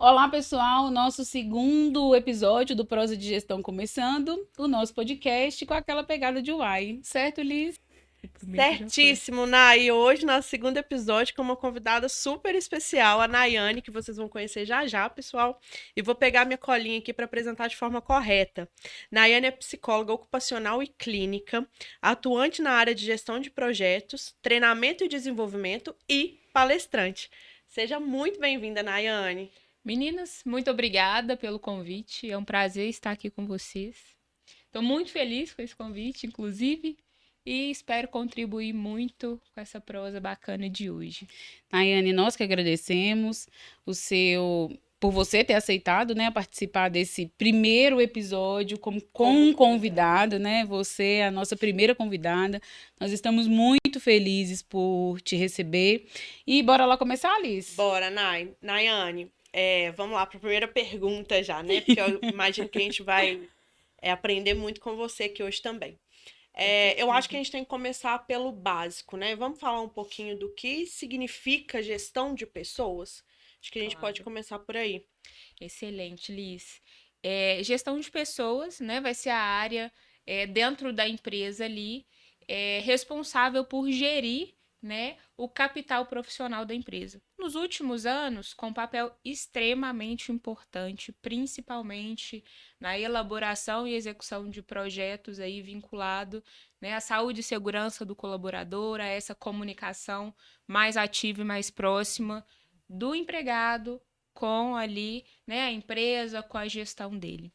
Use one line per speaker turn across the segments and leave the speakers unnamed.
Olá, pessoal, nosso segundo episódio do Prosa de Gestão começando, o nosso podcast com aquela pegada de Uai, certo, Liz? O primeiro já foi.
Certíssimo, Nay. Hoje, nosso segundo episódio, com uma convidada super especial, a Nayane, que vocês vão conhecer já já, pessoal. E vou pegar minha colinha aqui para apresentar de forma correta. Nayane é psicóloga ocupacional e clínica, atuante na área de gestão de projetos, treinamento e desenvolvimento e palestrante. Seja muito bem-vinda, Nayane.
Meninas, muito obrigada pelo convite. É um prazer estar aqui com vocês. Estou muito feliz com esse convite, inclusive, e espero contribuir muito com essa prosa bacana de hoje.
Nayane, nós que agradecemos por você ter aceitado, né, participar desse primeiro episódio com um convidado, né? Você é a nossa primeira convidada. Nós estamos muito felizes por te receber. E bora lá começar, Alice?
Bora, Nayane. Vamos lá para a primeira pergunta já, né? Porque eu imagino que a gente vai aprender muito com você aqui hoje também. Eu acho que a gente tem que começar pelo básico, né? Vamos falar um pouquinho do que significa gestão de pessoas? Acho que a gente pode começar por aí.
Excelente, Liz. Gestão de pessoas, né? Vai ser a área dentro da empresa ali responsável por gerir, né, o capital profissional da empresa. Nos últimos anos, com um papel extremamente importante, principalmente na elaboração e execução de projetos aí vinculado, né, à saúde e segurança do colaborador, a essa comunicação mais ativa e mais próxima do empregado com ali, né, a empresa, com a gestão dele.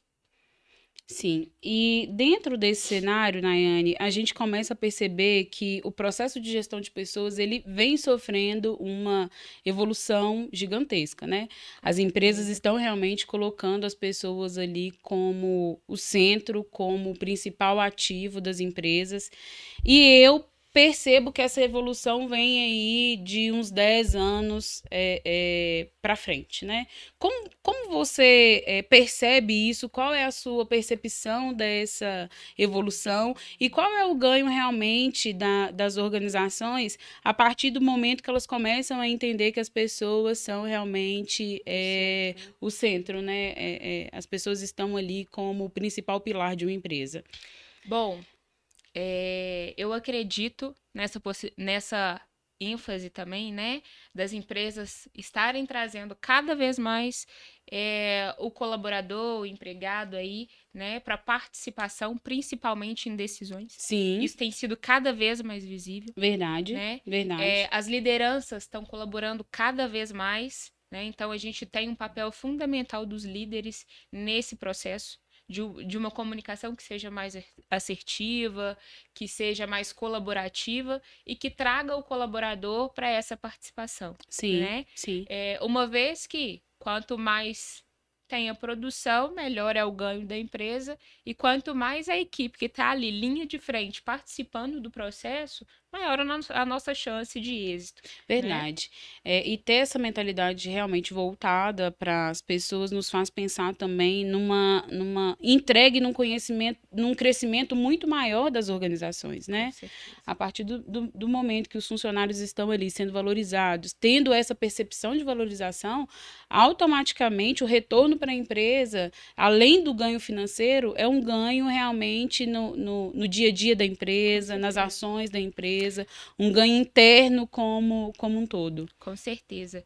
Sim, e dentro desse cenário, Nayane, a gente começa a perceber que o processo de gestão de pessoas, ele vem sofrendo uma evolução gigantesca, né? As empresas estão realmente colocando as pessoas ali como o centro, como o principal ativo das empresas, e eu percebo que essa evolução vem aí de uns 10 anos para frente, né? Como você percebe isso? Qual é a sua percepção dessa evolução? E qual é o ganho realmente das organizações a partir do momento que elas começam a entender que as pessoas são realmente o centro, né? As pessoas estão ali como o principal pilar de uma empresa.
Bom, eu acredito nessa ênfase também, né, das empresas estarem trazendo cada vez mais o colaborador, o empregado aí, né, para participação, principalmente em decisões.
Sim.
Isso tem sido cada vez mais visível.
Verdade,
né?
verdade.
As lideranças estão colaborando cada vez mais, né? Então a gente tem um papel fundamental dos líderes nesse processo de uma comunicação que seja mais assertiva, que seja mais colaborativa e que traga o colaborador para essa participação.
Sim,
né?
sim.
Uma vez que quanto mais tem a produção, melhor é o ganho da empresa, e quanto mais a equipe que está ali, linha de frente, participando do processo, maior a nossa chance de êxito.
Verdade. E ter essa mentalidade realmente voltada para as pessoas nos faz pensar também numa entregue num conhecimento, num crescimento muito maior das organizações, né? A partir do momento que os funcionários estão ali sendo valorizados, tendo essa percepção de valorização, automaticamente o retorno para a empresa, além do ganho financeiro, é um ganho realmente no dia a dia da empresa, nas ações da empresa, um ganho interno como um todo.
Com certeza.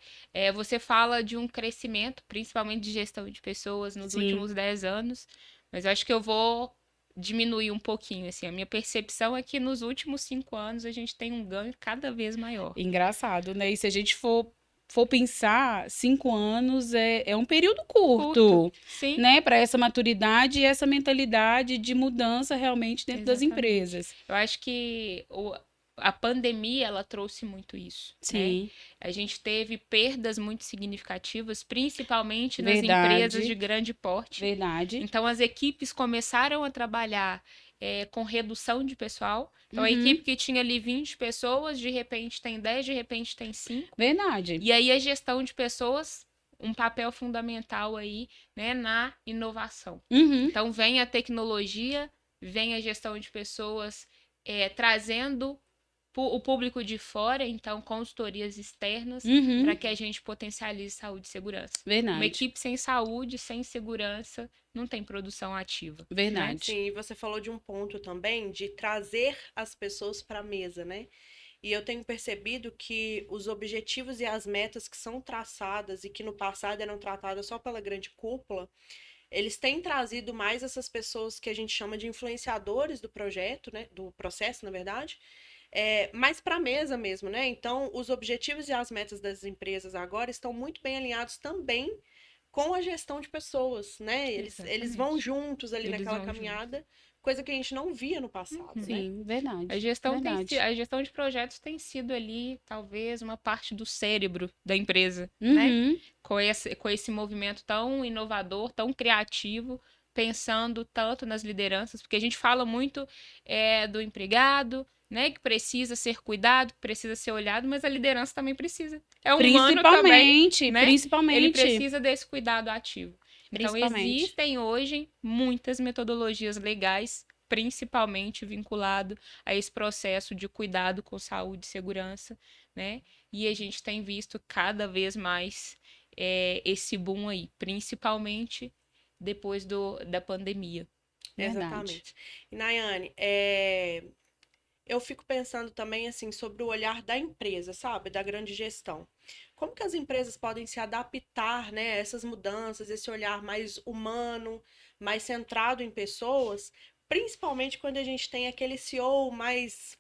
Você fala de um crescimento, principalmente de gestão de pessoas, nos últimos 10 anos, mas eu acho que eu vou diminuir um pouquinho, assim. A minha percepção é que nos últimos 5 anos a gente tem um ganho cada vez maior.
Engraçado, né? E se a gente for pensar, 5 anos é um período curto,
sim,
né? Para essa maturidade e essa mentalidade de mudança realmente dentro das empresas.
Eu acho que a pandemia, ela trouxe muito isso.
Sim.
Né? A gente teve perdas muito significativas, principalmente nas empresas de grande porte.
Verdade.
Então, as equipes começaram a trabalhar com redução de pessoal. Então, a equipe que tinha ali 20 pessoas, de repente tem 10, de repente tem 5.
Verdade.
E aí, a gestão de pessoas, um papel fundamental aí, né, na inovação. Então, vem a tecnologia, vem a gestão de pessoas trazendo o público de fora, então consultorias externas,
Uhum.
para que a gente potencialize saúde e segurança. Uma
Verdade.
equipe sem saúde, sem segurança, não tem produção ativa.
Verdade.
Sim, e você falou de um ponto também de trazer as pessoas para a mesa, né? E eu tenho percebido que os objetivos e as metas que são traçadas e que no passado eram tratadas só pela grande cúpula, eles têm trazido mais essas pessoas que a gente chama de influenciadores do projeto, né? Do processo, na verdade, mais para a mesa mesmo, né? Então, os objetivos e as metas das empresas agora estão muito bem alinhados também com a gestão de pessoas, né? Eles vão
Exatamente.
juntos ali
Eles
naquela
vão
caminhada, coisa que a gente não via no passado, né?
Sim, verdade.
A gestão,
Verdade.
a gestão de projetos tem sido ali, talvez, uma parte do cérebro da empresa, né?
Uhum.
Com esse movimento tão inovador, tão criativo, pensando tanto nas lideranças, porque a gente fala muito do empregado, né, que precisa ser cuidado, que precisa ser olhado, mas a liderança também precisa. É humano também,
Principalmente,
né? Ele
principalmente.
precisa desse cuidado ativo. Então,
Principalmente.
existem hoje muitas metodologias legais, principalmente vinculado a esse processo de cuidado com saúde e segurança, né? E a gente tem visto cada vez mais esse boom aí, principalmente depois da pandemia.
Verdade.
Exatamente. E, Nayane, eu fico pensando também assim sobre o olhar da empresa, sabe? Da grande gestão. Como que as empresas podem se adaptar, né, a essas mudanças, esse olhar mais humano, mais centrado em pessoas, principalmente quando a gente tem aquele CEO mais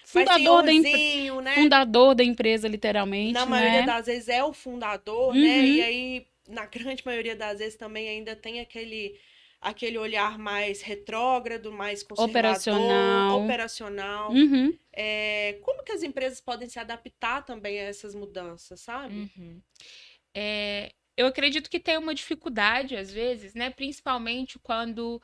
Fundador da,
senhorzinho, né?
fundador da empresa, literalmente,
Na maioria
né?
das vezes é o fundador, né? E
Uhum.
aí, na grande maioria das vezes também ainda tem aquele olhar mais retrógrado, mais conservador,
Operacional.
operacional.
Uhum.
Como que as empresas podem se adaptar também a essas mudanças, sabe?
Uhum. Eu acredito que tem uma dificuldade, às vezes, né? Principalmente quando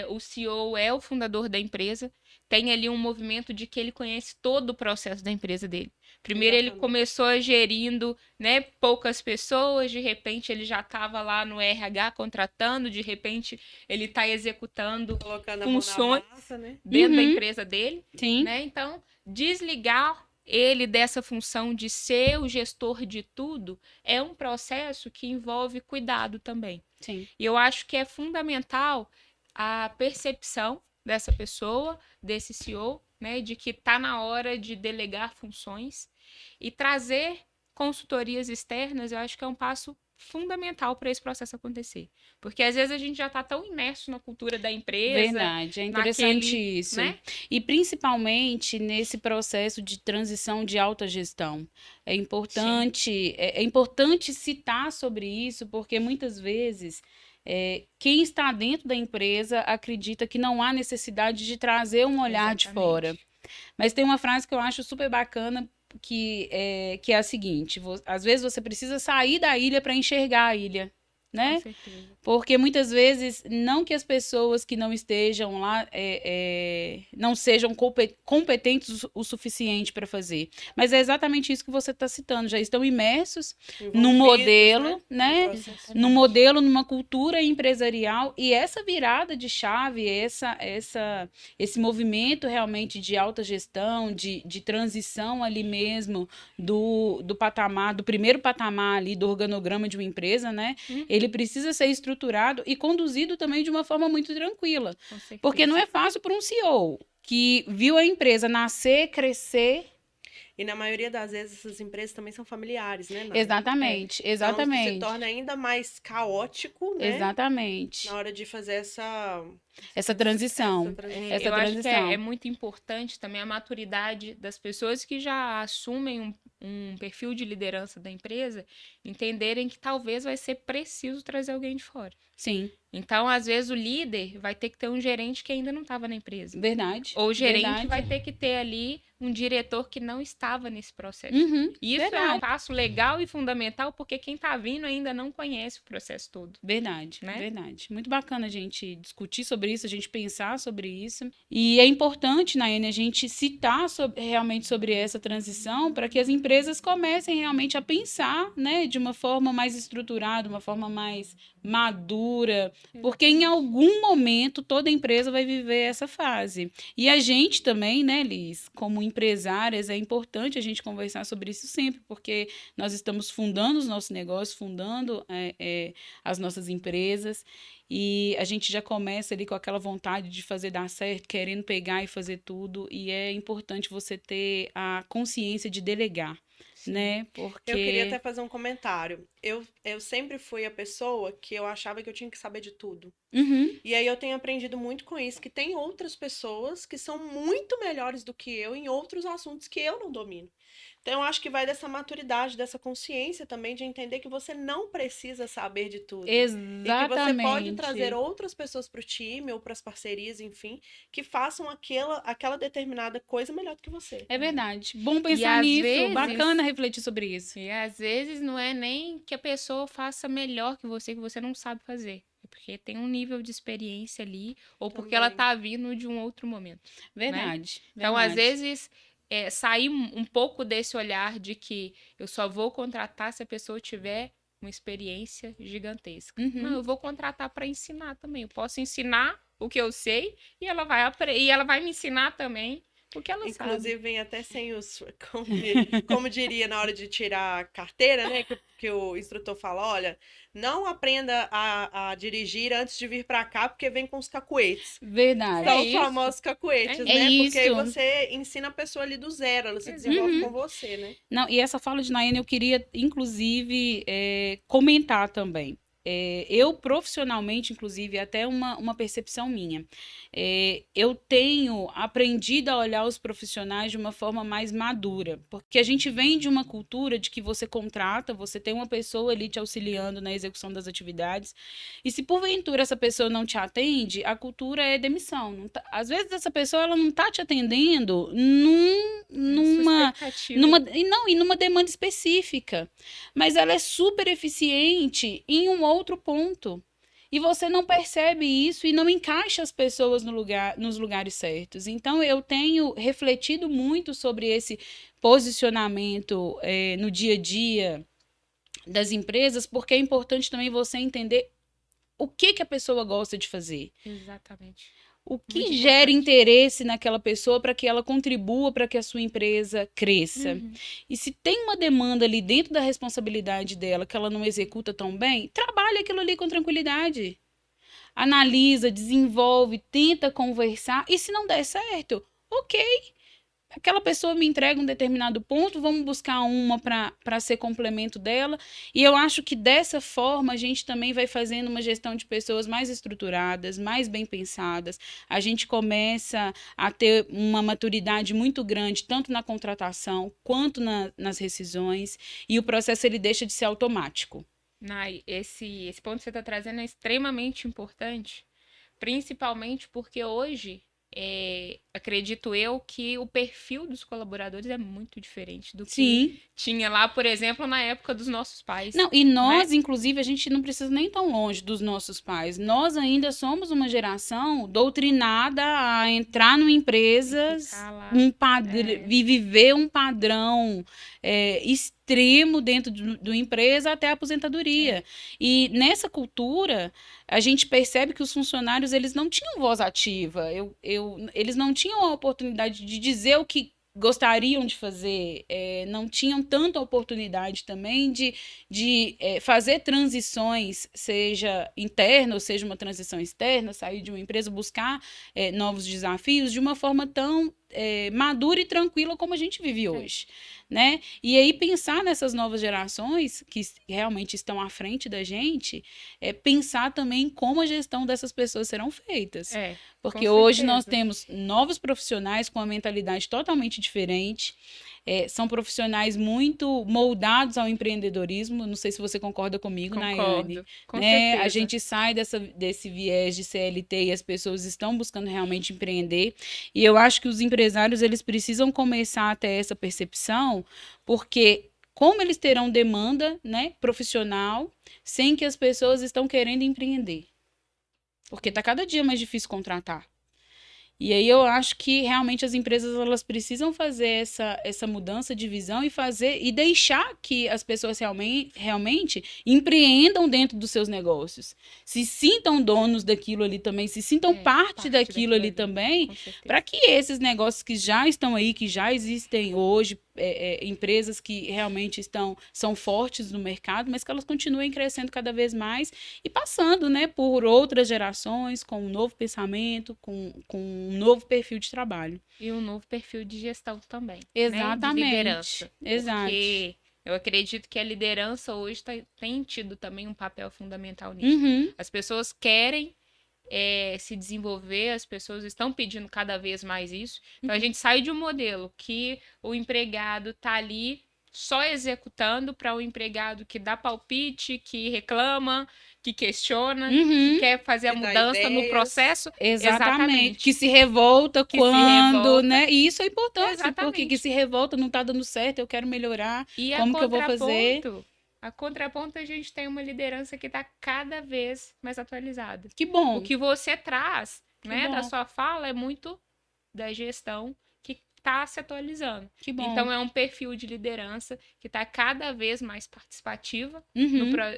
o CEO é o fundador da empresa, tem ali um movimento de que ele conhece todo o processo da empresa dele. Primeiro ele
Exatamente.
começou gerindo, né, poucas pessoas, de repente ele já estava lá no RH contratando, de repente ele está executando
Colocando
funções
a mão na massa, né?
dentro da
Uhum.
empresa dele,
Sim.
né? Então, desligar ele dessa função de ser o gestor de tudo é um processo que envolve cuidado também.
Sim.
E eu acho que é fundamental a percepção dessa pessoa, desse CEO, né, de que está na hora de delegar funções e trazer consultorias externas. Eu acho que é um passo fundamental para esse processo acontecer. Porque às vezes a gente já está tão imerso na cultura da empresa,
Verdade, é interessante isso.
né?
E principalmente nesse processo de transição de alta gestão. É importante citar sobre isso, porque muitas vezes quem está dentro da empresa acredita que não há necessidade de trazer um olhar de fora.
Exatamente.
Mas tem uma frase que eu acho super bacana, que é a seguinte: às vezes você precisa sair da ilha para enxergar a ilha, né?
Com certeza.
Porque muitas vezes, não que as pessoas que não estejam lá não sejam competentes o suficiente para fazer, mas é exatamente isso que você está citando, já estão imersos no
Envolvidos,
modelo, né?
No processo.
No modelo, numa cultura empresarial, e essa virada de chave, esse movimento realmente de alta gestão, de transição ali mesmo do patamar, do primeiro patamar ali do organograma de uma empresa, né? Ele precisa ser estruturado e conduzido também de uma forma muito tranquila.
Com certeza.
Porque não é fácil para um CEO que viu a empresa nascer, crescer.
E na maioria das vezes essas empresas também são familiares, né, Nai?
Exatamente,
Então,
exatamente.
se torna ainda mais caótico, né?
Exatamente.
Na hora de fazer
Essa transição.
Eu acho que é muito importante também a maturidade das pessoas que já assumem um perfil de liderança da empresa, entenderem que talvez vai ser preciso trazer alguém de fora.
Sim.
Então, às vezes, o líder vai ter que ter um gerente que ainda não estava na empresa.
Verdade.
Ou o gerente
verdade.
vai ter que ter ali um diretor que não estava nesse processo.
Uhum,
Isso
verdade.
é um passo legal e fundamental, porque quem está vindo ainda não conhece o processo todo.
Verdade,
né?
verdade. Muito bacana a gente discutir sobre sobre isso, a gente pensar sobre isso. E é importante, Nayane, a gente citar realmente sobre essa transição para que as empresas comecem realmente a pensar, né, de uma forma mais estruturada, uma forma mais madura, porque em algum momento toda empresa vai viver essa fase. E a gente também, né, Liz, como empresárias, é importante a gente conversar sobre isso sempre, porque nós estamos fundando os nossos negócios, fundando as nossas empresas, e a gente já começa ali com aquela vontade de fazer dar certo, querendo pegar e fazer tudo, e é importante você ter a consciência de delegar, né? Porque...
Eu queria até fazer um comentário. Eu sempre fui a pessoa que eu achava que eu tinha que saber de tudo.
Uhum.
E aí eu tenho aprendido muito com isso, que tem outras pessoas que são muito melhores do que eu em outros assuntos que eu não domino. Então, eu acho que vai dessa maturidade, dessa consciência também de entender que você não precisa saber de tudo.
Exatamente.
E que você pode trazer outras pessoas para o time ou para as parcerias, enfim, que façam aquela determinada coisa melhor do que você.
É verdade. Bom pensar nisso. Bacana refletir sobre isso.
E às vezes não é nem que a pessoa faça melhor que você não sabe fazer. É porque tem um nível de experiência ali, ou porque ela tá vindo de um outro momento.
Verdade.
Né? Então, às vezes, sair um pouco desse olhar de que eu só vou contratar se a pessoa tiver uma experiência gigantesca.
Uhum.
Não, eu vou contratar para ensinar também. Eu posso ensinar o que eu sei e ela vai me ensinar também o que ela sabe.
Inclusive, vem até sem os... Como diria na hora de tirar a carteira, né? Que o instrutor fala, olha, não aprenda a dirigir antes de vir para cá, porque vem com os cacuetes.
Verdade.
São os famosos cacuetes, né?
Isso.
Porque aí você ensina a pessoa ali do zero, ela se desenvolve com você, né?
Não, e essa fala de Nayane eu queria, inclusive, comentar também. Eu profissionalmente, inclusive, até uma percepção minha, eu tenho aprendido a olhar os profissionais de uma forma mais madura, porque a gente vem de uma cultura de que você contrata, você tem uma pessoa ali te auxiliando na execução das atividades, e se porventura essa pessoa não te atende, a cultura é demissão. Não tá, às vezes essa pessoa ela não está te atendendo numa demanda específica, mas ela é super eficiente em um outro ponto. E você não percebe isso e não encaixa as pessoas nos lugares certos. Então, eu tenho refletido muito sobre esse posicionamento no dia a dia das empresas, porque é importante também você entender o que a pessoa gosta de fazer.
Exatamente.
O que gera interesse naquela pessoa para que ela contribua para que a sua empresa cresça. Uhum. E se tem uma demanda ali dentro da responsabilidade dela que ela não executa tão bem, trabalha aquilo ali com tranquilidade. Analisa, desenvolve, tenta conversar. E se não der certo, ok. Aquela pessoa me entrega um determinado ponto, vamos buscar uma para ser complemento dela. E eu acho que dessa forma a gente também vai fazendo uma gestão de pessoas mais estruturadas, mais bem pensadas. A gente começa a ter uma maturidade muito grande, tanto na contratação quanto nas rescisões. E o processo ele deixa de ser automático.
Nai, esse ponto que você está trazendo é extremamente importante, principalmente porque hoje... acredito eu que o perfil dos colaboradores é muito diferente do que tinha lá, por exemplo, na época dos nossos pais.
Não, e nós, inclusive, a gente não precisa nem tão longe dos nossos pais. Nós ainda somos uma geração doutrinada a entrar numa empresa e viver um padrão extremo dentro do empresa até a aposentadoria. E nessa cultura, a gente percebe que os funcionários eles não tinham voz ativa. Eles não tinham a oportunidade de dizer o que gostariam de fazer, não tinham tanta oportunidade também de fazer transições, seja interna ou seja uma transição externa, sair de uma empresa, buscar novos desafios de uma forma tão madura e tranquila como a gente vive hoje. Né? E aí pensar nessas novas gerações que realmente estão à frente da gente, pensar também como a gestão dessas pessoas serão feitas. Porque hoje nós temos novos profissionais com uma mentalidade totalmente diferente, são profissionais muito moldados ao empreendedorismo, não sei se você concorda comigo, Nayane.
Com certeza.
A gente sai desse viés de CLT e as pessoas estão buscando realmente empreender, e eu acho que os empresários eles precisam começar a ter essa percepção, porque como eles terão demanda, né, profissional, sem que as pessoas estão querendo empreender? porque tá cada dia mais difícil contratar. E aí eu acho que realmente as empresas elas precisam fazer essa mudança de visão e deixar que as pessoas realmente empreendam dentro dos seus negócios. Se sintam donos daquilo ali também, se sintam parte daquilo ali também, para que esses negócios que já estão aí, que já existem hoje, empresas que realmente são fortes no mercado, mas que elas continuem crescendo cada vez mais e passando, né, por outras gerações, com um novo pensamento, com um novo perfil de trabalho.
E um novo perfil de gestão também.
Exatamente.
Né? De liderança.
Exato.
Porque eu acredito que a liderança hoje tem tido também um papel fundamental nisso.
Uhum.
As pessoas querem se desenvolver, as pessoas estão pedindo cada vez mais isso. Então a gente sai de um modelo que o empregado está ali só executando para o empregado que dá palpite, que reclama, que questiona, que quer fazer a mudança no processo.
Exatamente. Que se revolta né? E isso é importante, porque que se revolta, não está dando certo, eu quero melhorar,
e como que eu vou fazer? A contraponto, a gente tem uma liderança que está cada vez mais atualizada.
Que bom.
O que você traz, né, da sua fala é muito da gestão que está se atualizando.
Que bom.
Então, é um perfil de liderança que está cada vez mais participativa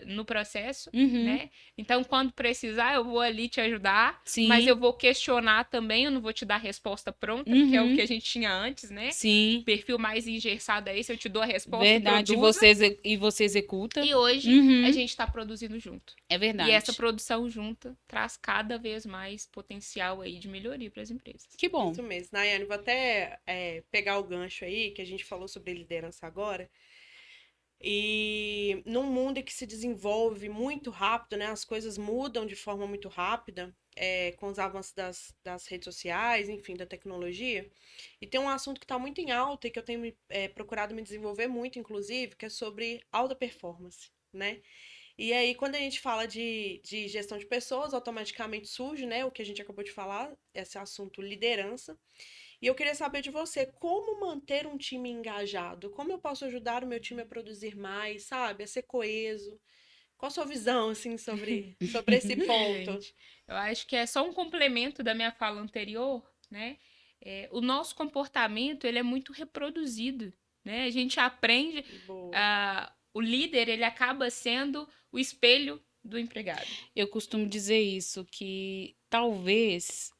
no processo, né? Então, quando precisar, eu vou ali te ajudar, mas eu vou questionar também, eu não vou te dar a resposta pronta, que é o que a gente tinha antes, né?
Sim.
Perfil mais engessado aí, se eu te dou a resposta,
verdade, e você executa.
E hoje, a gente está produzindo junto.
É verdade.
E essa produção junta traz cada vez mais potencial aí de melhoria para as empresas.
Que bom.
Isso mesmo. Nayane, vou até pegar o gancho aí, que a gente falou sobre liderança agora. E num mundo que se desenvolve muito rápido, né? As coisas mudam de forma muito rápida, com os avanços das redes sociais, enfim, da tecnologia. E tem um assunto que está muito em alta e que eu tenho procurado me desenvolver muito, inclusive, que é sobre alta performance, né? E aí, quando a gente fala de gestão de pessoas, automaticamente surge, né, o que a gente acabou de falar, esse assunto liderança. E eu queria saber de você, como manter um time engajado? Como eu posso ajudar o meu time a produzir mais, sabe? A ser coeso? Qual a sua visão, assim, sobre esse ponto?
Gente, eu acho que é só um complemento da minha fala anterior, né? O nosso comportamento, ele é muito reproduzido, né? A gente aprende... o líder, ele acaba sendo o espelho do empregado.
Eu costumo dizer isso, que talvez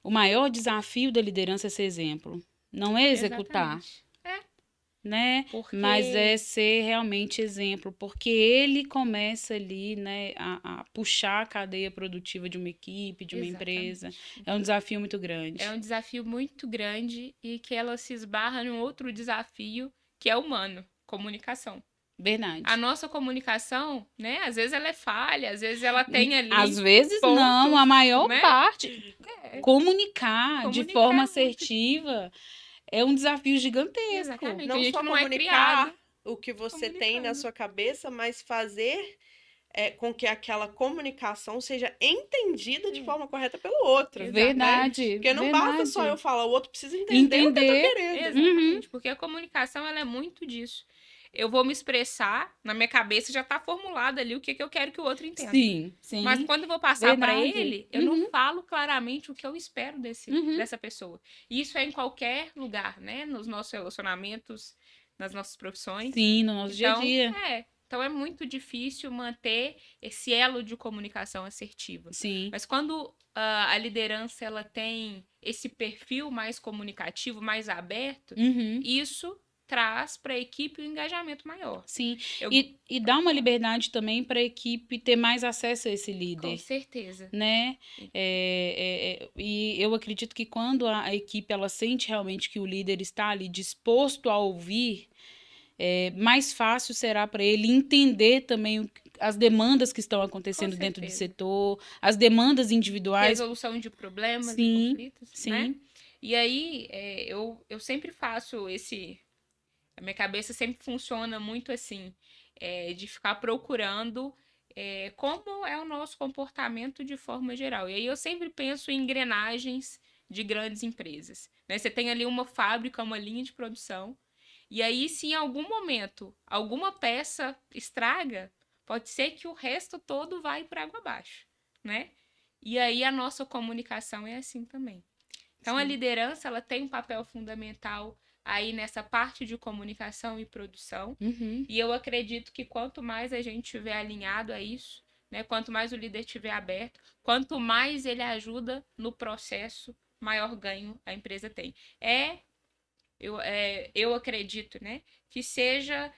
o maior desafio da liderança é ser exemplo. Não é executar. Né? Mas é ser realmente exemplo, porque ele começa ali, né, a puxar a cadeia produtiva de uma equipe, de uma empresa. É um desafio muito grande.
É um desafio muito grande e que ela se esbarra num outro desafio que é humano, comunicação.
Verdade.
A nossa comunicação, né, às vezes ela é falha, às vezes ela tem ali
às vezes pontos, não, a maior parte. Comunicar de forma assertiva é um desafio gigantesco.
Exatamente.
Não só comunicar o que você tem na sua cabeça, mas fazer com que aquela comunicação seja entendida de forma correta pelo outro.
Verdade.
Né? Porque não basta só eu falar, o outro precisa entender o que eu tô querendo.
Exatamente, porque a comunicação ela é muito disso. Eu vou me expressar, na minha cabeça já tá formulado ali o que eu quero que o outro entenda.
Sim.
Mas quando eu vou passar para ele, eu não falo claramente o que eu espero dessa pessoa. E isso é em qualquer lugar, né? Nos nossos relacionamentos, nas nossas profissões.
Sim, no nosso dia a dia.
Então é muito difícil manter esse elo de comunicação assertiva.
Sim.
Mas quando a liderança ela tem esse perfil mais comunicativo, mais aberto, isso traz para a equipe um engajamento maior.
Sim, e dá uma liberdade também para a equipe ter mais acesso a esse líder.
Com certeza.
Né? E eu acredito que quando a equipe ela sente realmente que o líder está ali disposto a ouvir, mais fácil será para ele entender também as demandas que estão acontecendo dentro do setor, as demandas individuais.
Resolução de problemas e conflitos, né? E aí, eu sempre faço a minha cabeça sempre funciona muito assim, de ficar procurando como é o nosso comportamento de forma geral. E aí eu sempre penso em engrenagens de grandes empresas. Né? Você tem ali uma fábrica, uma linha de produção, e aí se em algum momento alguma peça estraga, pode ser que o resto todo vai por água abaixo, né? E aí a nossa comunicação é assim também. Então, a liderança, ela tem um papel fundamental aí nessa parte de comunicação e produção. E eu acredito que quanto mais a gente estiver alinhado a isso, né, quanto mais o líder estiver aberto, quanto mais ele ajuda no processo, maior ganho a empresa tem. Eu acredito, né, que seja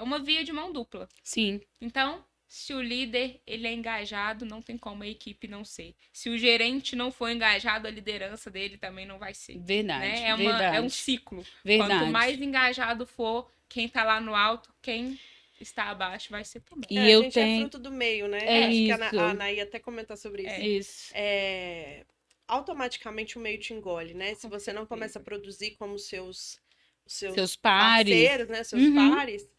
uma via de mão dupla.
Sim.
Então, se o líder ele é engajado, não tem como a equipe não ser. Se o gerente não for engajado, a liderança dele também não vai ser.
Verdade,
Né?
verdade.
É um ciclo.
Verdade.
Quanto mais engajado for quem tá lá no alto, quem está abaixo vai ser também.
E
a
eu
gente
tenho...
é fruto do meio, né?
É
Acho
isso.
que a Ana ia até comentar sobre isso.
Isso.
Automaticamente o meio te engole, né? Se
Com
você não
certeza.
começa a produzir como seus
Seus pares.
parceiros, né? Seus
Uhum.
pares,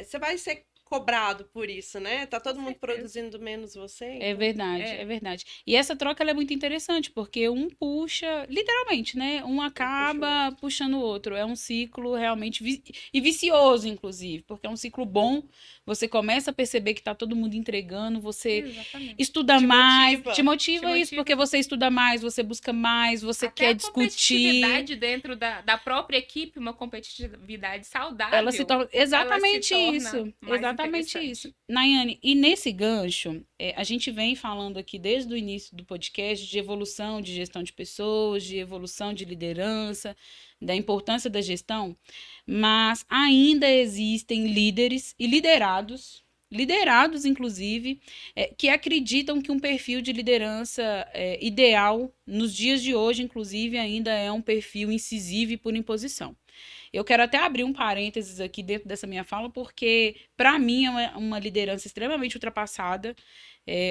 você vai ser cobrado por isso, né? Tá todo
Com
mundo
certeza.
produzindo menos você.
É
então-
verdade, é verdade. E essa troca ela é muito interessante, porque um puxa, literalmente, né? Um acaba puxando o outro. É um ciclo realmente e vicioso, inclusive, porque é um ciclo bom. Você começa a perceber que tá todo mundo entregando, você
Exatamente.
estuda
Te
mais,
motiva.
te motiva
Te
isso,
motiva.
porque você estuda mais, você busca mais, você
Até
quer
a
discutir.
competitividade dentro da própria equipe, uma competitividade saudável.
Ela se torna exatamente
torna
isso.
mais
Exatamente
interessante.
isso. Nayane, e nesse gancho, a gente vem falando aqui desde o início do podcast de evolução de gestão de pessoas, de evolução de liderança, da importância da gestão, mas ainda existem líderes e liderados inclusive, que acreditam que um perfil de liderança ideal, nos dias de hoje, inclusive, ainda é um perfil incisivo e por imposição. Eu quero até abrir um parênteses aqui dentro dessa minha fala, porque, para mim, é uma liderança extremamente ultrapassada.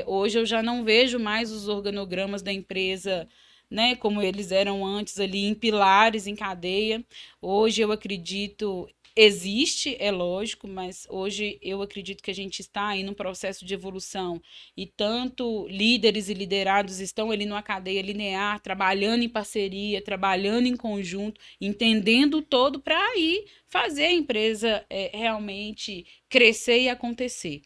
Hoje eu já não vejo mais os organogramas da empresa, né, como eles eram antes ali, em pilares, em cadeia. Hoje eu acredito, existe, é lógico, mas hoje eu acredito que a gente está aí num processo de evolução e tanto líderes e liderados estão ali numa cadeia linear, trabalhando em parceria, trabalhando em conjunto, entendendo o todo para aí fazer a empresa realmente crescer e acontecer.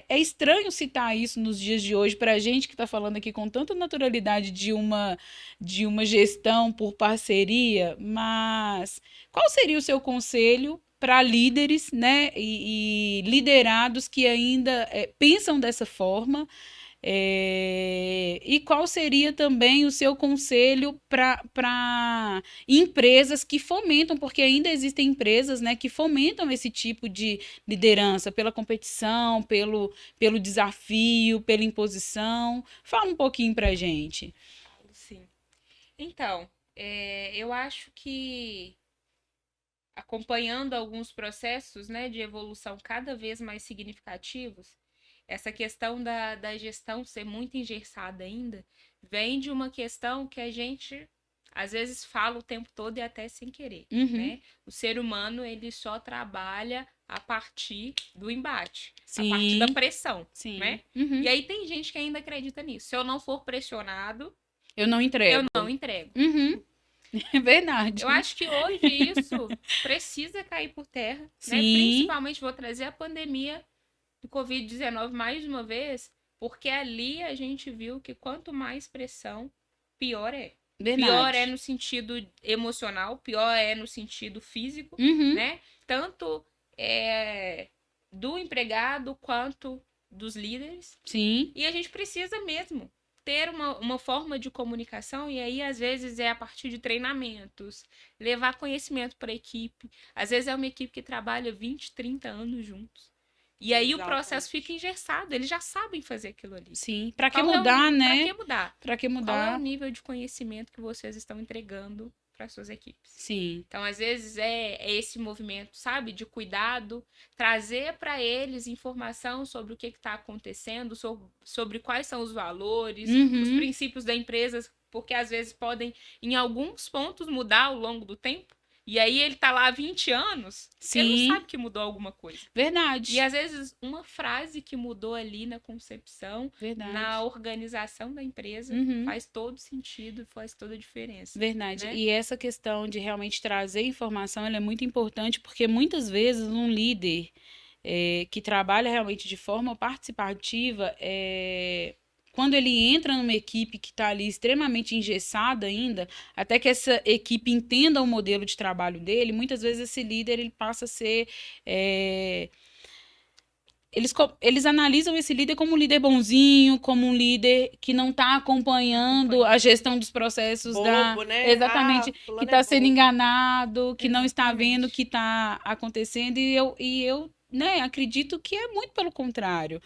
É estranho citar isso nos dias de hoje para a gente que está falando aqui com tanta naturalidade de uma gestão por parceria, mas qual seria o seu conselho para líderes, né, e liderados que ainda pensam dessa forma? E qual seria também o seu conselho para empresas que fomentam, porque ainda existem empresas, né, que fomentam esse tipo de liderança pela competição, pelo desafio, pela imposição? Fala um pouquinho para a gente.
Sim. Então, eu acho que acompanhando alguns processos, né, de evolução cada vez mais significativos, essa questão da gestão ser muito engessada ainda, vem de uma questão que a gente, às vezes, fala o tempo todo e até sem querer, né? O ser humano, ele só trabalha a partir do embate, a partir da pressão, né? E aí tem gente que ainda acredita nisso. Se eu não for pressionado,
eu não entrego. É verdade.
Eu acho que hoje isso precisa cair por terra, né? Principalmente, vou trazer a pandemia do Covid-19 mais uma vez, porque ali a gente viu que quanto mais pressão, pior é.
Verdade.
Pior é no sentido emocional, pior é no sentido físico, né? Tanto do empregado quanto dos líderes.
Sim.
E a gente precisa mesmo ter uma forma de comunicação, e aí às vezes é a partir de treinamentos, levar conhecimento para a equipe. Às vezes é uma equipe que trabalha 20, 30 anos juntos. E aí o processo fica engessado, eles já sabem fazer aquilo ali.
Sim, para que mudar, né?
Para que mudar?
Para que mudar?
Qual é o nível de conhecimento que vocês estão entregando para suas equipes?
Sim.
Então, às vezes é esse movimento, sabe, de cuidado, trazer para eles informação sobre o que está acontecendo, sobre quais são os valores, os princípios da empresa, porque às vezes podem, em alguns pontos, mudar ao longo do tempo. E aí ele tá lá há 20 anos, ele
Sim.
não sabe que mudou alguma coisa.
Verdade.
E às vezes uma frase que mudou ali na concepção,
Verdade.
na organização da empresa,
Uhum.
faz todo sentido, faz toda a diferença.
Verdade.
Né?
E essa questão de realmente trazer informação, ela é muito importante, porque muitas vezes um líder que trabalha realmente de forma participativa, quando ele entra numa equipe que está ali extremamente engessada ainda, até que essa equipe entenda o modelo de trabalho dele, muitas vezes esse líder ele passa a ser eles analisam esse líder como um líder bonzinho, como um líder que não está acompanhando a gestão dos processos
Bobo, né?
Exatamente, que
fulano
está
é
sendo
bobo.
enganado, que não está
Exatamente.
vendo o que está acontecendo, e eu né, acredito que é muito pelo contrário.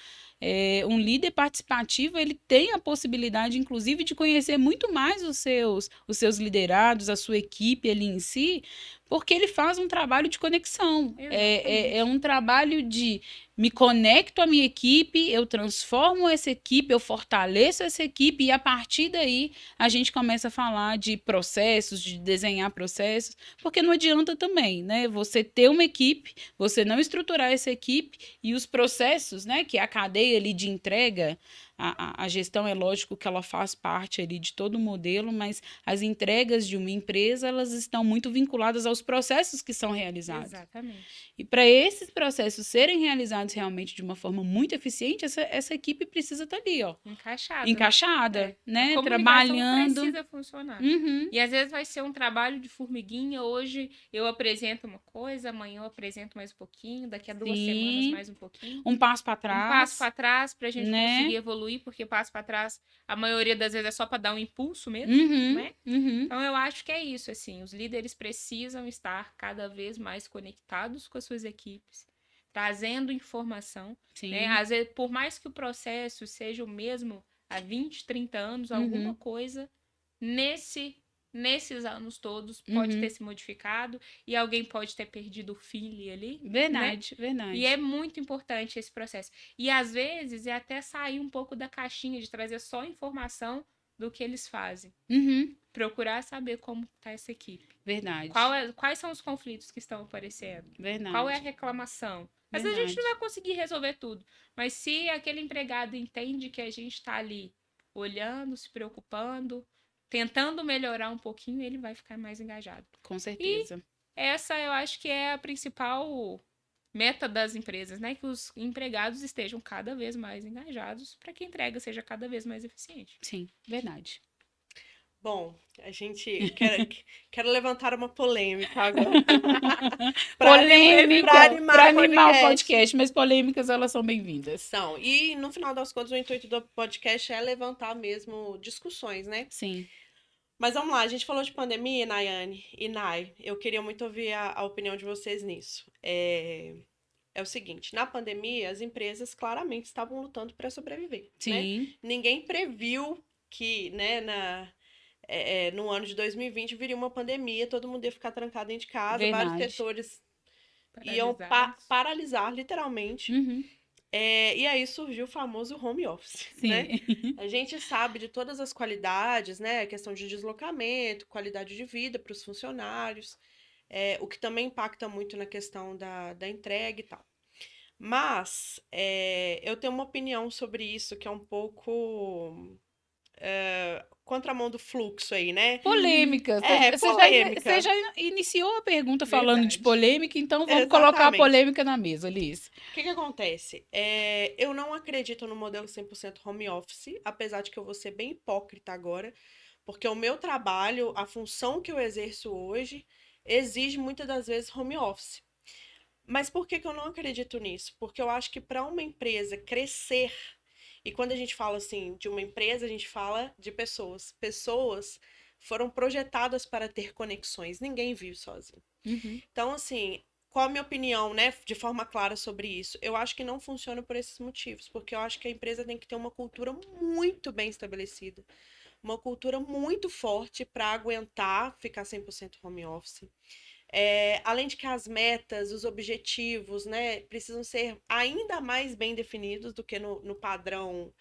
Um líder participativo, ele tem a possibilidade, inclusive, de conhecer muito mais os seus liderados, a sua equipe ali em si, porque ele faz um trabalho de conexão. É um trabalho de me conecto à minha equipe, eu transformo essa equipe, eu fortaleço essa equipe, e a partir daí a gente começa a falar de processos, de desenhar processos, porque não adianta também, né? Você ter uma equipe, você não estruturar essa equipe e os processos, né? Que é a cadeia ali de entrega, a gestão é lógico que ela faz parte ali de todo o modelo, mas as entregas de uma empresa, elas estão muito vinculadas aos processos que são realizados.
Exatamente.
E para esses processos serem realizados realmente de uma forma muito eficiente, essa equipe precisa estar ali, ó. Encaixada, né?
A comunicação
trabalhando.
precisa funcionar.
Uhum.
E às vezes vai ser um trabalho de formiguinha. Hoje eu apresento uma coisa, amanhã eu apresento mais um pouquinho, daqui a 2 semanas mais um pouquinho.
Um passo para trás.
Um passo para trás para a gente
né?
conseguir evoluir, porque passo para trás, a maioria das vezes é só para dar um impulso mesmo,
Uhum.
né?
Uhum.
Então eu acho que é isso, assim, os líderes precisam estar cada vez mais conectados com as suas equipes, trazendo informação,
Sim.
né? Às vezes, por mais que o processo seja o mesmo há 20, 30 anos, alguma coisa nesses anos todos pode ter se modificado e alguém pode ter perdido o feeling ali.
Verdade,
né?
verdade.
E é muito importante esse processo. E às vezes é até sair um pouco da caixinha de trazer só informação do que eles fazem. Procurar saber como está essa equipe.
Verdade.
Quais são os conflitos que estão aparecendo?
Verdade.
Qual é a reclamação? Às vezes a gente não vai conseguir resolver tudo, mas se aquele empregado entende que a gente está ali olhando, se preocupando, tentando melhorar um pouquinho, ele vai ficar mais engajado.
Com certeza.
E essa eu acho que é a principal meta das empresas, né? Que os empregados estejam cada vez mais engajados para que a entrega seja cada vez mais eficiente.
Sim, verdade.
Bom, a gente quero levantar uma polêmica agora.
Polêmica
para
animar o podcast, mas polêmicas elas são bem-vindas.
São. E no final das contas, o intuito do podcast é levantar mesmo discussões, né?
Sim.
Mas vamos lá, a gente falou de pandemia, Nayane e Nay. Eu queria muito ouvir a opinião de vocês nisso. É o seguinte, na pandemia, as empresas claramente estavam lutando para sobreviver.
Sim.
Né? Ninguém previu que, né, no ano de 2020 viria uma pandemia, todo mundo ia ficar trancado dentro de casa,
Verdade.
vários setores iam paralisar, literalmente. E aí surgiu o famoso home office,
Sim.
né? A gente sabe de todas as qualidades, né? A questão de deslocamento, qualidade de vida para os funcionários, o que também impacta muito na questão da entrega e tal. Mas eu tenho uma opinião sobre isso que é um pouco contramão do fluxo aí, né?
Polêmica. Você já iniciou a pergunta falando de polêmica, então vamos colocar a polêmica na mesa, Liz.
O que acontece? Eu não acredito no modelo 100% home office, apesar de que eu vou ser bem hipócrita agora, porque o meu trabalho, a função que eu exerço hoje, exige muitas das vezes home office. Mas por que eu não acredito nisso? Porque eu acho que para uma empresa crescer, e quando a gente fala assim de uma empresa, a gente fala de pessoas. Pessoas foram projetadas para ter conexões, ninguém vive sozinho. Então, assim, qual a minha opinião, né, de forma clara sobre isso? Eu acho que não funciona por esses motivos, porque eu acho que a empresa tem que ter uma cultura muito bem estabelecida, uma cultura muito forte para aguentar ficar 100% home office. Além de que as metas, os objetivos, né, precisam ser ainda mais bem definidos do que no padrão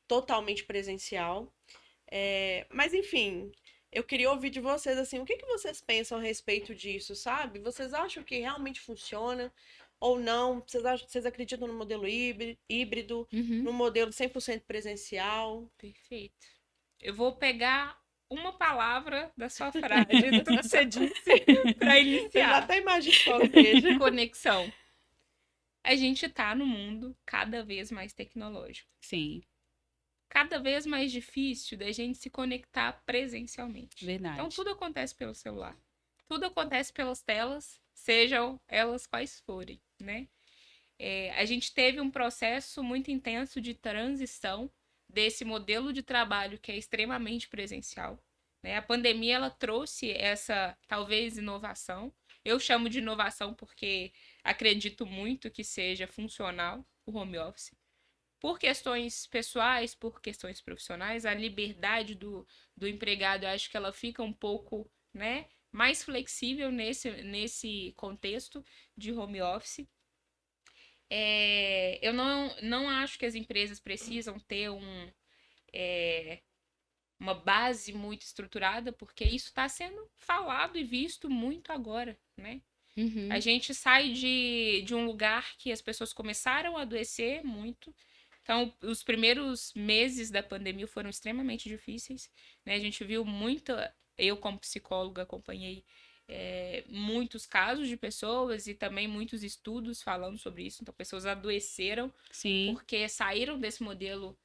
totalmente presencial. Mas, enfim, Eu queria ouvir de vocês, assim, o que que vocês pensam a respeito disso, sabe? Vocês acham que realmente funciona ou não? Vocês acreditam no modelo híbrido,
Uhum.
no modelo 100% presencial?
Perfeito. Eu vou pegar uma palavra da sua frase, de tudo que você disse, para
Eu já
iniciar.
até imagino qual seja.
Conexão. A gente tá no mundo cada vez mais tecnológico.
Sim,
Cada vez mais difícil da gente se conectar presencialmente.
verdade.
Então, tudo acontece pelo celular. Tudo acontece pelas telas, sejam elas quais forem, né? A gente teve um processo muito intenso de transição desse modelo de trabalho que é extremamente presencial, né? A pandemia, ela trouxe essa, talvez, inovação. Eu chamo de inovação porque acredito muito que seja funcional o home office. Por questões pessoais, por questões profissionais, a liberdade do empregado, eu acho que ela fica um pouco, né, mais flexível nesse contexto de home office. Eu não acho que as empresas precisam ter uma base muito estruturada, porque isso está sendo falado e visto muito agora, né?
Uhum.
A gente sai de um lugar que as pessoas começaram a adoecer muito. Então, os primeiros meses da pandemia foram extremamente difíceis, né? A gente viu eu como psicóloga acompanhei muitos casos de pessoas e também muitos estudos falando sobre isso. Então, pessoas adoeceram
Sim.
porque saíram desse modelo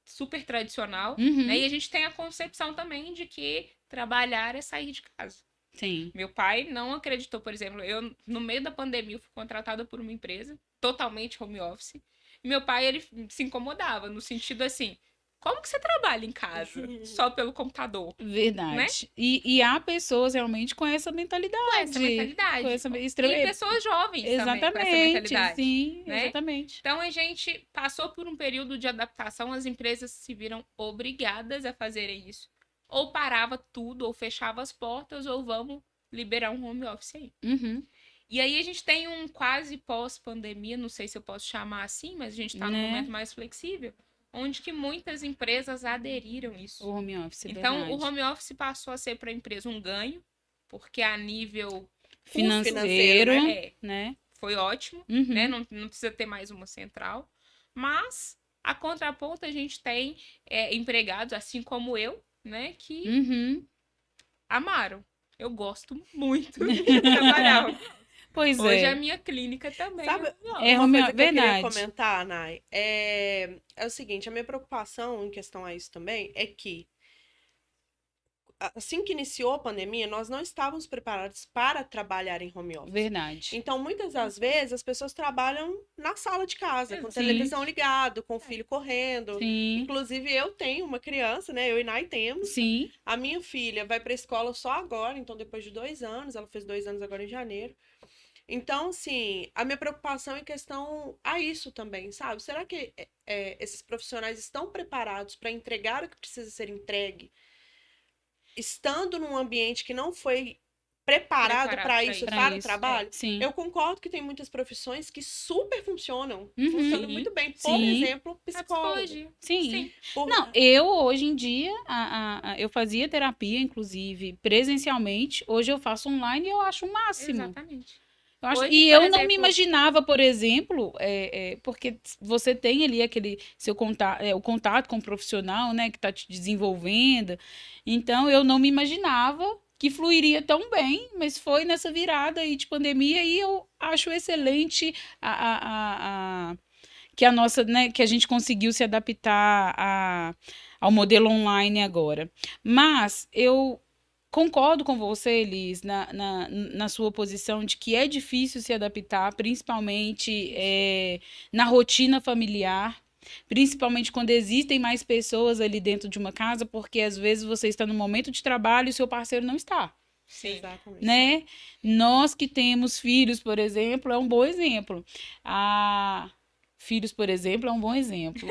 super tradicional,
Uhum.
né? E a gente tem a concepção também de que trabalhar é sair de casa.
Sim.
Meu pai não acreditou, por exemplo, eu no meio da pandemia eu fui contratada por uma empresa totalmente home office. E meu pai, ele se incomodava no sentido assim, como que você trabalha em casa só pelo computador?
Verdade.
Né?
E há pessoas realmente com essa mentalidade.
Com essa mentalidade.
Com essa
E pessoas jovens também com essa
Exatamente,
mentalidade.
sim,
né?
exatamente.
Então a gente passou por um período de adaptação, as empresas se viram obrigadas a fazerem isso. Ou parava tudo, ou fechava as portas, ou vamos liberar um home office aí.
Uhum.
E aí a gente tem um quase pós-pandemia, não sei se eu posso chamar assim, mas a gente está num
Né?
momento mais flexível, onde que muitas empresas aderiram isso.
O home office,
Então,
verdade.
o home office passou a ser para a empresa um ganho, porque a nível
financeiro,
né,
né?
foi ótimo,
Uhum.
né? Não precisa ter mais uma central. Mas, a contraponto, a gente tem empregados, assim como eu, né, que
Uhum.
amaram. Eu gosto muito de trabalhar.
Pois
Hoje
é.
a minha clínica também.
Sabe,
É
uma
home
coisa que eu queria
verdade.
comentar, Nay, é o seguinte, a minha preocupação em questão a isso também é que assim que iniciou a pandemia, nós não estávamos preparados para trabalhar em home office.
Verdade.
Então, muitas das vezes, as pessoas trabalham na sala de casa, com
Sim.
televisão ligado, com o filho correndo.
Sim.
Inclusive, eu tenho uma criança, né? Eu e Nay temos.
Sim.
A minha filha vai para a escola só agora, então depois de 2 anos, ela fez 2 anos agora em janeiro. Então, assim, a minha preocupação em questão a isso também, sabe? Será que esses profissionais estão preparados para entregar o que precisa ser entregue, estando num ambiente que não foi preparado para isso,
Pra
para o
isso.
trabalho?
Sim.
Eu concordo que tem muitas profissões que super funcionam,
Uhum.
funcionam
Sim.
muito bem. Por
Sim.
exemplo,
A
psicólogo.
psicologia.
Sim.
Por-
Não, eu hoje em dia, eu fazia terapia, inclusive, presencialmente. Hoje eu faço online e eu acho o máximo.
Exatamente.
Eu acho,
Hoje,
e
por
eu não me
exemplo-
imaginava, por exemplo, porque você tem ali aquele seu o contato com o profissional, né, que está te desenvolvendo. Então, eu não me imaginava que fluiria tão bem, mas foi nessa virada aí de pandemia e eu acho excelente que a nossa, né, que a gente conseguiu se adaptar ao modelo online agora. Mas eu concordo com você, Elis, na sua posição de que é difícil se adaptar, principalmente na rotina familiar, principalmente quando existem mais pessoas ali dentro de uma casa, porque às vezes você está no momento de trabalho e o seu parceiro não está.
Sim.
Exatamente.
Né? Nós que temos filhos, por exemplo, é um bom exemplo. Filhos, por exemplo, é um bom exemplo.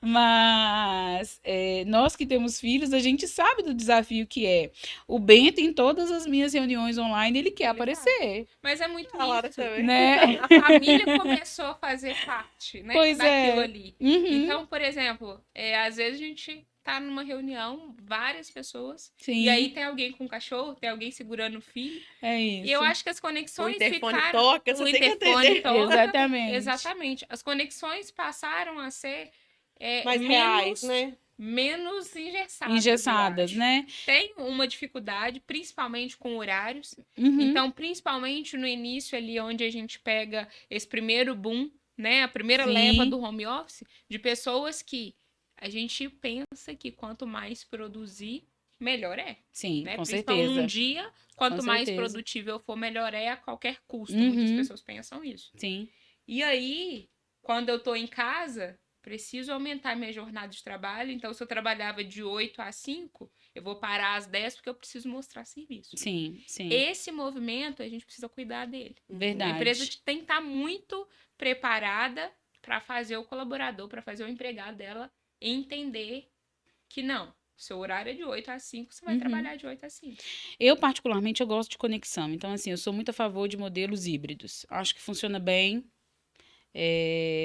Mas nós que temos filhos, a gente sabe do desafio que é. O Bento, em todas as minhas reuniões online, ele quer
Ele
aparecer,
Mas é muito
A Laura
isso.
também.
né?
A família começou a fazer parte, né,
Pois
daquilo
é.
ali.
Uhum.
Então, por exemplo, às vezes a gente tá numa reunião, várias pessoas,
Sim,
e aí tem alguém com cachorro, tem alguém segurando o filho.
é
E eu
isso.
acho que as
O
conexões
interfone
ficaram...
toca,
O
você tem que
interfone
atender.
toca.
Exatamente.
Exatamente. As conexões passaram a ser
Mais reais, né?
menos engessadas,
Engessadas,
eu acho.
né?
Tem uma dificuldade, principalmente com horários.
Uhum.
Então, principalmente no início ali, onde a gente pega esse primeiro boom, né? A primeira
Sim.
leva do home office, de pessoas que a gente pensa que quanto mais produzir, melhor é.
Sim,
Né?
com
Principalmente
certeza.
num dia, quanto
Com
mais
certeza.
produtivo eu for, melhor é a qualquer custo. Muitas
Uhum.
pessoas pensam isso.
Sim,
E aí, quando eu tô em casa, preciso aumentar minha jornada de trabalho. Então, se eu trabalhava de 8 às 5, eu vou parar às 10 porque eu preciso mostrar serviço.
sim, sim.
Esse movimento, a gente precisa cuidar dele.
Verdade.
A empresa tem que estar muito preparada para fazer o colaborador, para fazer o empregado dela entender que não. Seu horário é de 8 às 5, você vai
Uhum.
trabalhar de 8 às 5.
Eu, particularmente, eu gosto de conexão. Então, assim, eu sou muito a favor de modelos híbridos. Acho que funciona bem.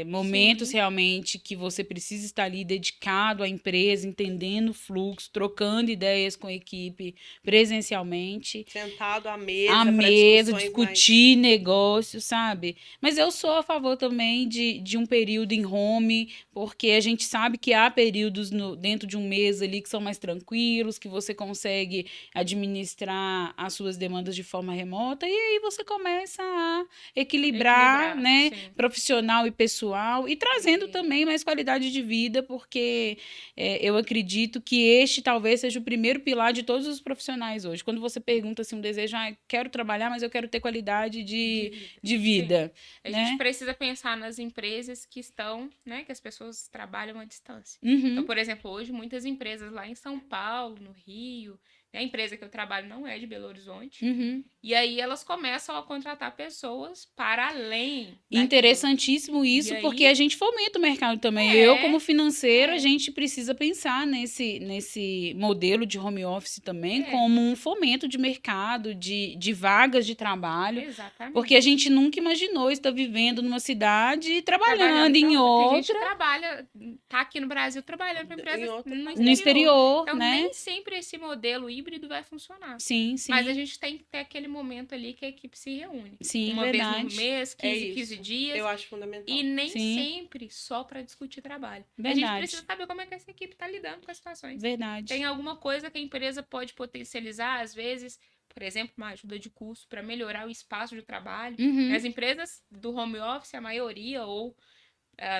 Momentos
Sim.
realmente que você precisa estar ali dedicado à empresa, entendendo o fluxo, trocando ideias com a equipe presencialmente.
Sentado à mesa,
À
para
mesa,
discussões mais...
discutir negócio, sabe? Mas eu sou a favor também de um período em home, porque a gente sabe que há períodos dentro de um mês ali que são mais tranquilos, que você consegue administrar as suas demandas de forma remota, e aí você começa a equilibrar, né,
sim.
profissional e pessoal, e trazendo
Sim.
também mais qualidade de vida, porque eu acredito que este talvez seja o primeiro pilar de todos os profissionais hoje. Quando você pergunta se um desejo, quero trabalhar, mas eu quero ter qualidade de vida.
A
né?
gente precisa pensar nas empresas que estão, né, que as pessoas trabalham à distância.
Uhum.
Então, por exemplo, hoje muitas empresas lá em São Paulo, no Rio, né, a empresa que eu trabalho não é de Belo Horizonte,
Uhum.
e aí elas começam a contratar pessoas para além daquilo.
Interessantíssimo isso,
E aí-
porque a gente fomenta o mercado também. Eu, como financeiro, a gente precisa pensar nesse modelo de home office também como um fomento de mercado, de vagas de trabalho.
Exatamente.
Porque a gente nunca imaginou estar vivendo numa cidade e trabalhando em
Tem
outra,
gente que trabalha, tá aqui no Brasil trabalhando para empresas
no exterior,
Então,
né?
nem sempre esse modelo híbrido vai funcionar.
Sim, sim.
Mas a gente tem que ter aquele momento ali que a equipe se reúne.
Sim,
Uma
verdade.
vez no mês, 15 dias.
Eu acho fundamental.
E nem
Sim.
sempre só para discutir trabalho.
Verdade.
A gente precisa saber como é que essa equipe está lidando com as situações.
Verdade.
Tem alguma coisa que a empresa pode potencializar, às vezes, por exemplo, uma ajuda de custo para melhorar o espaço de trabalho.
Uhum.
As empresas do home office, a maioria, ou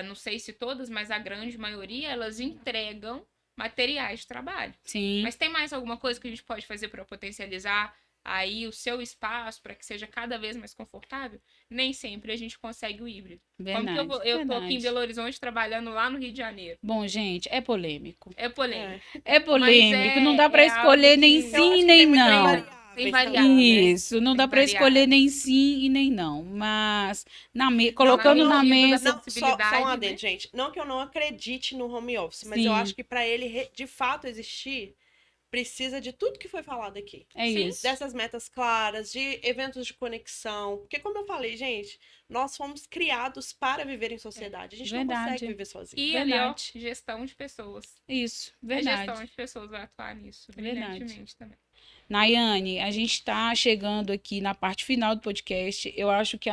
não sei se todas, mas a grande maioria, elas entregam materiais de trabalho.
Sim.
Mas tem mais alguma coisa que a gente pode fazer para potencializar aí o seu espaço para que seja cada vez mais confortável? Nem sempre a gente consegue o híbrido.
Verdade.
Como que eu tô aqui em Belo Horizonte trabalhando lá no Rio de Janeiro?
Bom, gente, é polêmico.
É polêmico.
É polêmico.
Mas
não dá para escolher nem
algo que-
sim nem não.
Tem variável, né?
Isso, não
Tem
dá para
variável.
escolher nem sim e nem não. Mas colocando
não,
na
não,
mesa.
Não, só
possibilidade,
um
né?
adendo, gente. Não que eu não acredite no home office, mas
Sim.
eu acho que para ele de fato existir, precisa de tudo que foi falado aqui.
É isso.
Dessas metas claras, de eventos de conexão. Porque, como eu falei, gente, nós fomos criados para viver em sociedade. A gente não
Verdade.
consegue viver sozinho.
E ali, ó,
Verdade.
gestão de pessoas.
Isso,
A
verdade.
gestão de pessoas vai atuar nisso
Verdade.
brilhantemente também.
Nayane, a gente está chegando aqui na parte final do podcast. Eu acho que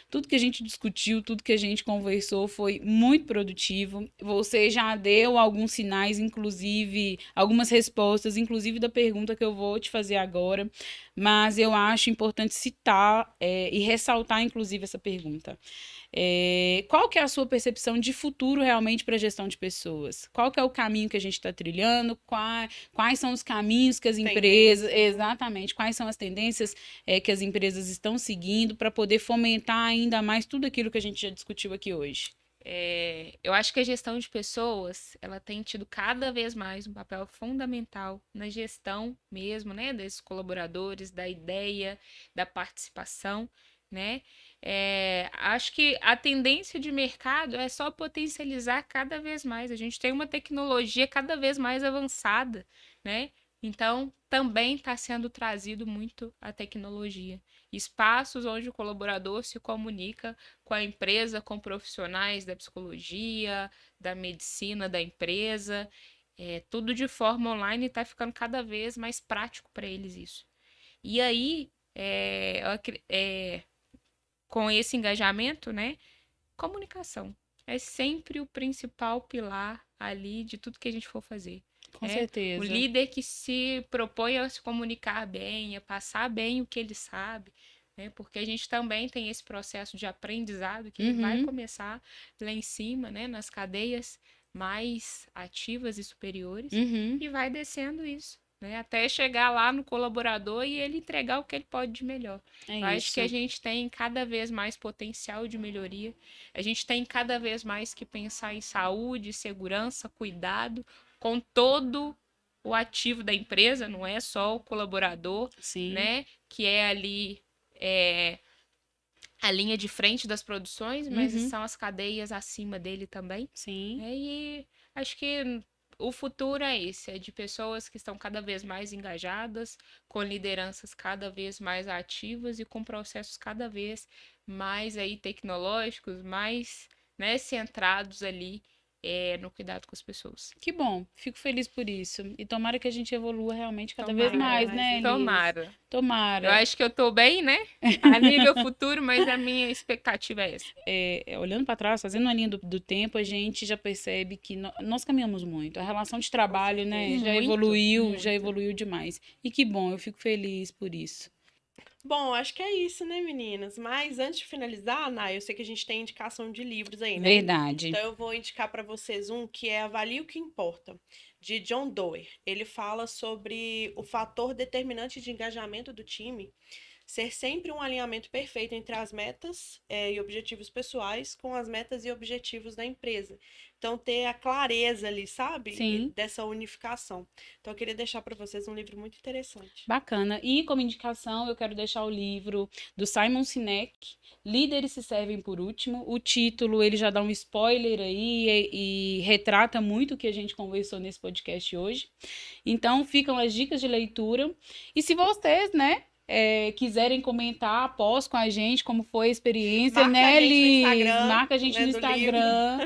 tudo que a gente discutiu, tudo que a gente conversou foi muito produtivo. Você já deu alguns sinais, inclusive, algumas respostas, inclusive da pergunta que eu vou te fazer agora. Mas eu acho importante citar e ressaltar, inclusive, essa pergunta. Qual que é a sua percepção de futuro realmente para a gestão de pessoas? Qual que é o caminho que a gente está trilhando? Quais são os caminhos que as empresas... Exatamente. Quais são as tendências que as empresas estão seguindo para poder fomentar ainda mais tudo aquilo que a gente já discutiu aqui hoje?
Eu acho que a gestão de pessoas, ela tem tido cada vez mais um papel fundamental na gestão mesmo, né, desses colaboradores, da ideia, da participação, né? Acho que a tendência de mercado é só potencializar cada vez mais. A gente tem uma tecnologia cada vez mais avançada, né? Então, também está sendo trazido muito a tecnologia. Espaços onde o colaborador se comunica com a empresa, com profissionais da psicologia, da medicina da empresa. tudo de forma online e tá ficando cada vez mais prático para eles isso. E aí, com esse engajamento, né, comunicação é sempre o principal pilar ali de tudo que a gente for fazer.
Com
O
certeza.
líder que se propõe a se comunicar bem, a passar bem o que ele sabe, né? Porque a gente também tem esse processo de aprendizado que ele vai começar lá em cima, né? Nas cadeias mais ativas e superiores, e vai descendo isso, né? Até chegar lá no colaborador e ele entregar o que ele pode de melhor. Eu acho que a gente tem cada vez mais potencial de melhoria, a gente tem cada vez mais que pensar em saúde, segurança, cuidado, com todo o ativo da empresa, não é só o colaborador,
Sim.
né? Que é ali a linha de frente das produções, mas são as cadeias acima dele também.
Sim.
E acho que o futuro é esse, é de pessoas que estão cada vez mais engajadas, com lideranças cada vez mais ativas e com processos cada vez mais aí tecnológicos, mais, né, centrados ali no cuidado com as pessoas.
Que bom, fico feliz por isso. E tomara que a gente evolua realmente cada vez mais, né, Liz?
Tomara.
Tomara.
Eu acho que eu tô bem, né? A nível futuro, mas a minha expectativa é essa.
Olhando para trás, fazendo uma linha do tempo, a gente já percebe que nós caminhamos muito. A relação de trabalho, né, já evoluiu demais. E que bom, eu fico feliz por isso.
Bom, acho que é isso, né, meninas? Mas antes de finalizar, Nay, eu sei que a gente tem indicação de livros aí, né?
Verdade.
Então eu vou indicar para vocês um que é Avalie o que Importa, de John Doerr. Ele fala sobre o fator determinante de engajamento do time ser sempre um alinhamento perfeito entre as metas e objetivos pessoais com as metas e objetivos da empresa. Então, ter a clareza ali, sabe?
Sim.
Dessa unificação. Então, eu queria deixar para vocês um livro muito interessante.
Bacana. E como indicação, eu quero deixar o livro do Simon Sinek, Líderes se Servem por Último. O título, ele já dá um spoiler aí e retrata muito o que a gente conversou nesse podcast hoje. Então, ficam as dicas de leitura. E se vocês, né, quiserem comentar após com a gente como foi a experiência, né, Liz? Marca a gente no Instagram.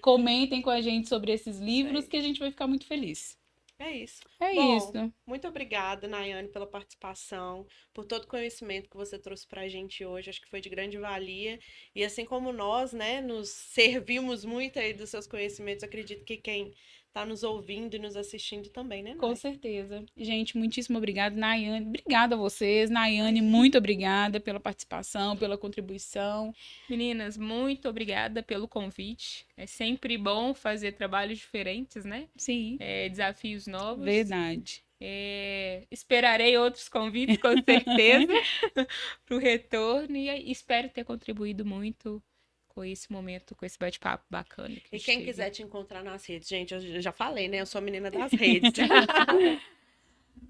Comentem com a gente sobre esses livros que a gente vai ficar muito feliz.
É isso.
Bom, isso.
Muito obrigada, Nayane, pela participação, por todo o conhecimento que você trouxe pra gente hoje. Acho que foi de grande valia. E assim como nós, né, nos servimos muito aí dos seus conhecimentos, acredito que quem tá nos ouvindo e nos assistindo também, né, Nay?
Com certeza. Gente, muitíssimo obrigada, Nayane. Obrigada a vocês. Nayane, muito obrigada pela participação, pela contribuição.
Meninas, muito obrigada pelo convite. É sempre bom fazer trabalhos diferentes, né?
Sim.
Desafios novos.
Verdade.
Esperarei outros convites, com certeza, para o retorno e espero ter contribuído muito com esse momento, com esse bate-papo bacana.
E quem quiser te encontrar nas redes, gente, eu já falei, né? Eu sou a menina das redes.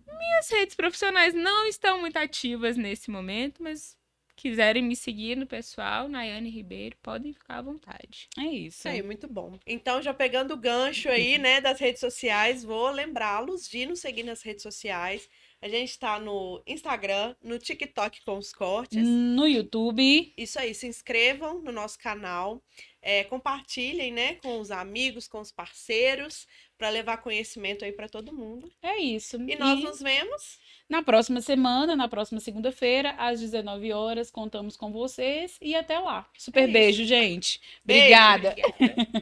Minhas redes profissionais não estão muito ativas nesse momento, mas quiserem me seguir no pessoal, Nayane Ribeiro, podem ficar à vontade.
É isso.
Aí, muito bom. Então, já pegando o gancho aí, né, das redes sociais, vou lembrá-los de nos seguir nas redes sociais. A gente tá no Instagram, no TikTok com os cortes.
No YouTube.
Isso aí, se inscrevam no nosso canal, compartilhem, né, com os amigos, com os parceiros, para levar conhecimento aí para todo mundo.
É isso.
E nós nos vemos
na próxima semana, na próxima segunda-feira, às 19 horas. Contamos com vocês e até lá. Super beijo, gente. Obrigada.
Obrigada.